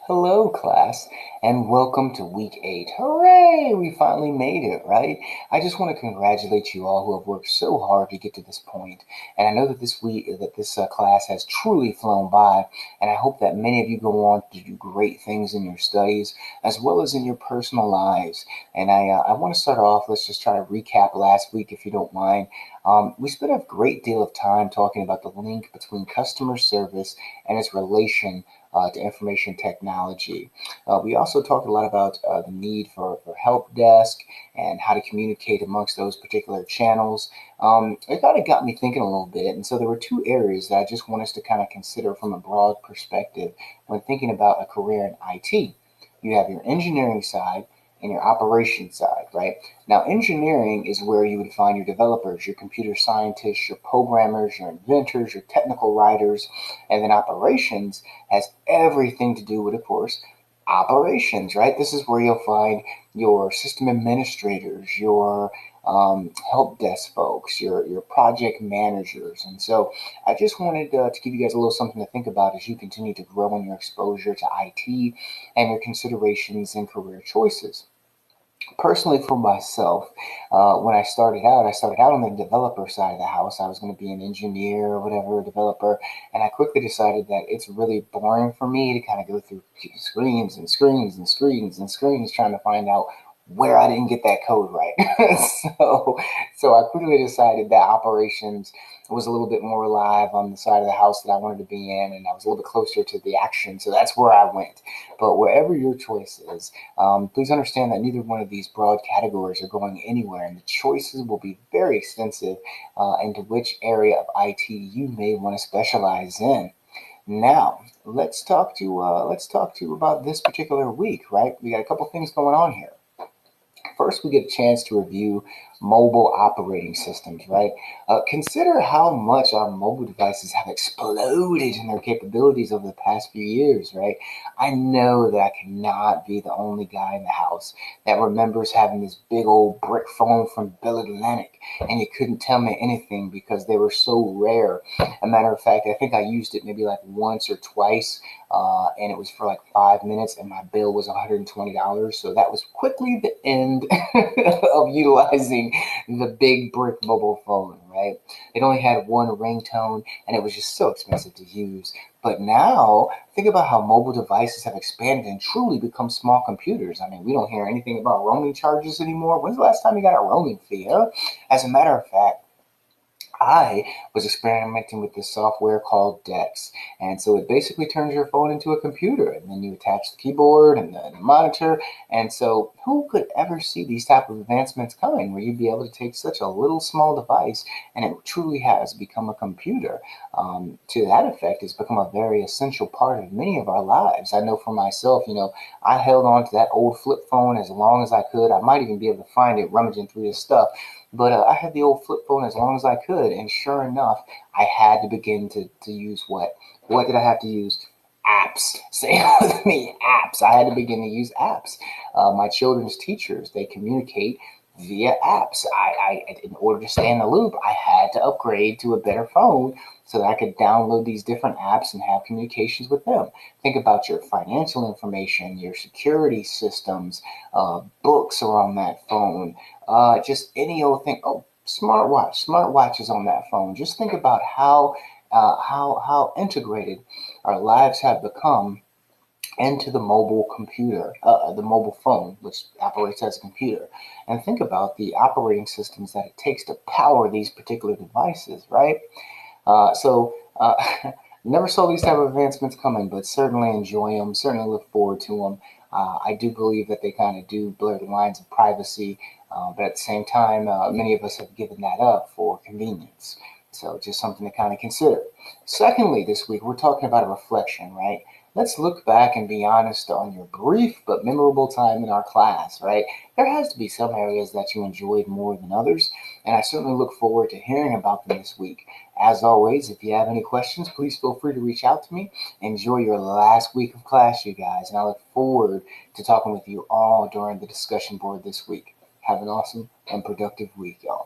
Hello, class, and welcome to week 8. Hooray! We finally made it, right? I just want to congratulate you all who have worked so hard to get to this point. And I know that this class has truly flown by, and I hope that many of you go on to do great things in your studies as well as in your personal lives. And I want to start off, let's just try to recap last week if you don't mind. We spent a great deal of time talking about the link between customer service and its relation to information technology. We also talked a lot about the need for help desk and how to communicate amongst those particular channels. It kind of got me thinking a little bit. And so there were two areas that I just want us to kind of consider from a broad perspective when thinking about a career in IT. You have your engineering side and your operations side, right? Now, engineering is where you would find your developers, your computer scientists, your programmers, your inventors, your technical writers, and then operations has everything to do with, of course, operations, right? This is where you'll find your system administrators, your help desk folks, your project managers. And so I just wanted to give you guys a little something to think about as you continue to grow in your exposure to IT and your considerations and career choices. Personally, for myself, when I started out on the developer side of the house. I was going to be an engineer or whatever, a developer, and I quickly decided that it's really boring for me to kind of go through screens and screens and screens and screens trying to find out where I didn't get that code right. so, so I quickly decided that operations was a little bit more alive on the side of the house that I wanted to be in, and I was a little bit closer to the action. So that's where I went. But wherever your choice is, please understand that neither one of these broad categories are going anywhere, and the choices will be very extensive into which area of IT you may want to specialize in. Now, let's talk to you about this particular week, right? We got a couple things going on here. First, we get a chance to review mobile operating systems, right? Consider how much our mobile devices have exploded in their capabilities over the past few years, right? I know that I cannot be the only guy in the house that remembers having this big old brick phone from Bill Atlantic, and you couldn't tell me anything because they were so rare. A matter of fact, I think I used it maybe like once or twice, and it was for like 5 minutes, and my bill was $120. So that was quickly the end of utilizing the big brick mobile phone, right? It only had one ringtone, and it was just so expensive to use. But now, think about how mobile devices have expanded and truly become small computers. I mean, we don't hear anything about roaming charges anymore. When's the last time you got a roaming fee? Huh? As a matter of fact, I was experimenting with this software called Dex. And so it basically turns your phone into a computer, and then you attach the keyboard and the monitor. And so who could ever see these type of advancements coming where you'd be able to take such a little small device and it truly has become a computer? To that effect, it's become a very essential part of many of our lives. I know for myself, I held on to that old flip phone as long as I could. I might even be able to find it rummaging through this stuff. But I had the old flip phone as long as I could, and sure enough, I had to begin to use what? What did I have to use? Apps. Say it with me, apps. I had to begin to use apps. My children's teachers, they communicate via apps. In order to stay in the loop, I had to upgrade to a better phone so that I could download these different apps and have communications with them. Think about your financial information, your security systems, books are on that phone, just any old thing. Oh, smartwatch is on that phone. Just think about how integrated our lives have become into the mobile computer, the mobile phone, which operates as a computer. And think about the operating systems that it takes to power these particular devices, right? So never saw these type of advancements coming, but certainly enjoy them. Certainly look forward to them. I do believe that they kind of do blur the lines of privacy, but at the same time, many of us have given that up for convenience. So just something to kind of consider. Secondly, this week we're talking about a reflection, right? Let's look back and be honest on your brief but memorable time in our class, right? There has to be some areas that you enjoyed more than others, and I certainly look forward to hearing about them this week. As always, if you have any questions, please feel free to reach out to me. Enjoy your last week of class, you guys, and I look forward to talking with you all during the discussion board this week. Have an awesome and productive week, y'all.